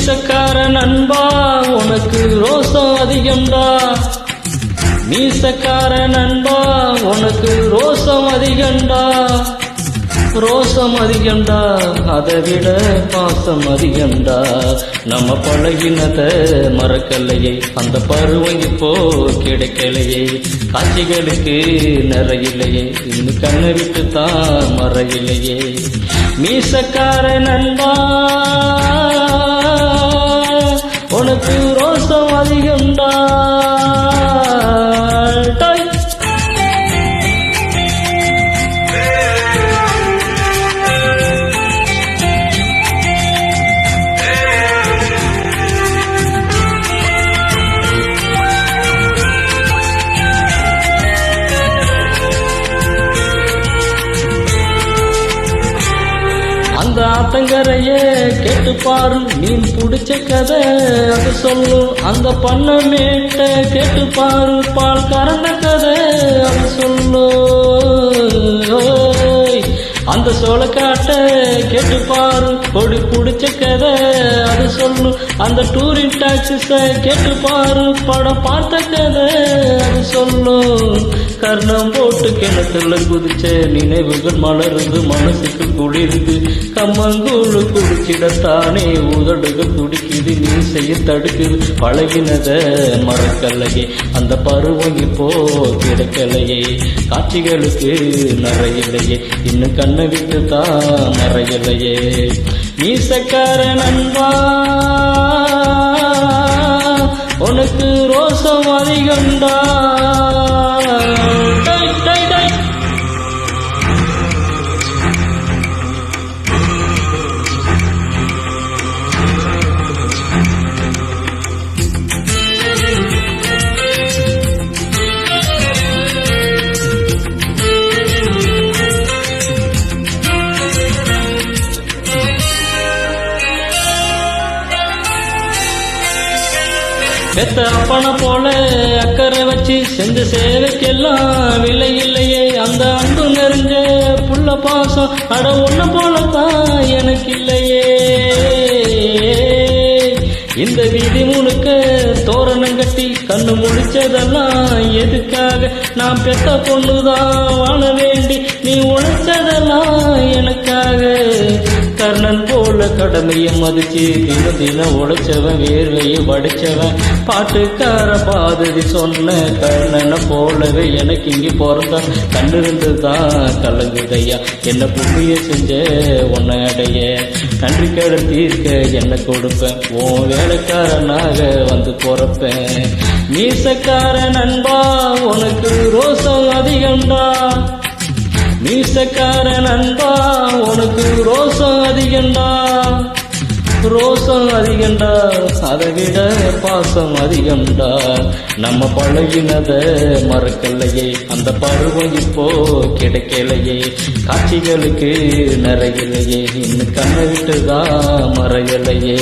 மீசக்கார நண்பா உனக்கு ரோசம் அதிகம்டா. மீசக்கார நண்பா உனக்கு ரோசம் அதிகம்டா. ரோசம் அதிகம்டா, அதை விட பாசம் அதிகம்டா. நம்ம பழகினத மறக்கலையே, அந்த பருவம் இப்போ கிடைக்கலையே. காட்சிகளுக்கு நிறையில்லையே, இன்னும் கண்ணை விட்டு தான் மறையிலையே. மீசக்கார நண்பா உனக்கு ரோசம் அதிகம்டா. அந்த ஆத்தங்கரையே கேட்டுப்பாரு, மீன் பிடிச்ச கதை அது சொல்லும். அந்த பண்ணமேட்ட கேட்டுப்பாரு, பால் கறந்த கதை அது சொல்லும். அந்த சோளக்காட்ட கேட்டுப்பாரு, கொடி பிடிச்ச கதை அது சொல்லும். அந்த டூரிங் டாக்ஸிஸ கேட்டுப்பாரு, படம் பார்த்த கதை அது சொல்லும். கர்ணம் போட்டு கிணத்துல குதிச்ச நினைவுகள் மலர்ந்து மனசுக்கு குளிர்ந்து. கம்மங்கூழு குடிச்சிடத்தானே உதடுகள் துடிக்குது, நீ செய்ய தடுக்குது. பழகினத மறக்கலையே, அந்த பருவம் இப்போ கிடைக்கலையே. காட்சிகளுக்கு நிறையில்லையே, இன்னும் கண்ணை விட்டு தான் மறையலையே. மீசக்கார நண்பா உனக்கு ரோசம் அதிகம்டா. பெத்த அப்பனை போல அக்கறை வச்சு செஞ்ச சேவைக்கெல்லாம் விலை இல்லையே. அந்த அன்பு நிறைஞ்ச புள்ள பாசம் அட ஒண்ணு போலத்தான் எனக்கு இல்லையே. இந்த வீதி முழுக்க தோரணம் கட்டி கண்ணு முடிச்சதெல்லாம் எதுக்காக? நான் பெத்த பொண்ணுதான் வாழ வேண்டி நீ உழைச்சதெல்லாம் எனக்காக. கர்ணன் போல கடமையை மதிச்சு தினம் தினம் உழைச்சவன், வேர்வையை வடிச்சவன். பாட்டுக்கார பாததி சொன்ன கர்ணனை போலவே எனக்கு இங்கே பிறந்தான். கண்ணிருந்துதான் கலங்குதையா, என்ன புண்ணிய செஞ்ச உன்னை அடைய. நன்றி கடன் தீர்க்க என்ன கொடுப்பேன், உன் வேலைக்காரனாக வந்து பொறப்பேன். மீசக்கார நண்பா உனக்கு ரோசம் அதிகம்டா. மீசக்கார நண்பா உனக்கு ரோசம் அதிகம்டா. ரோசம் அதிகம்டா, அதை விட பாசம் அதிகம்டா. நம்ம பழகினத மறக்கலையே, அந்த பருவம் இப்போ கிடைக்கலையே. காட்சிகளுக்கு நிறையில்லையே, இன்னும் கண்ணை விட்டுதான் மறையலையே.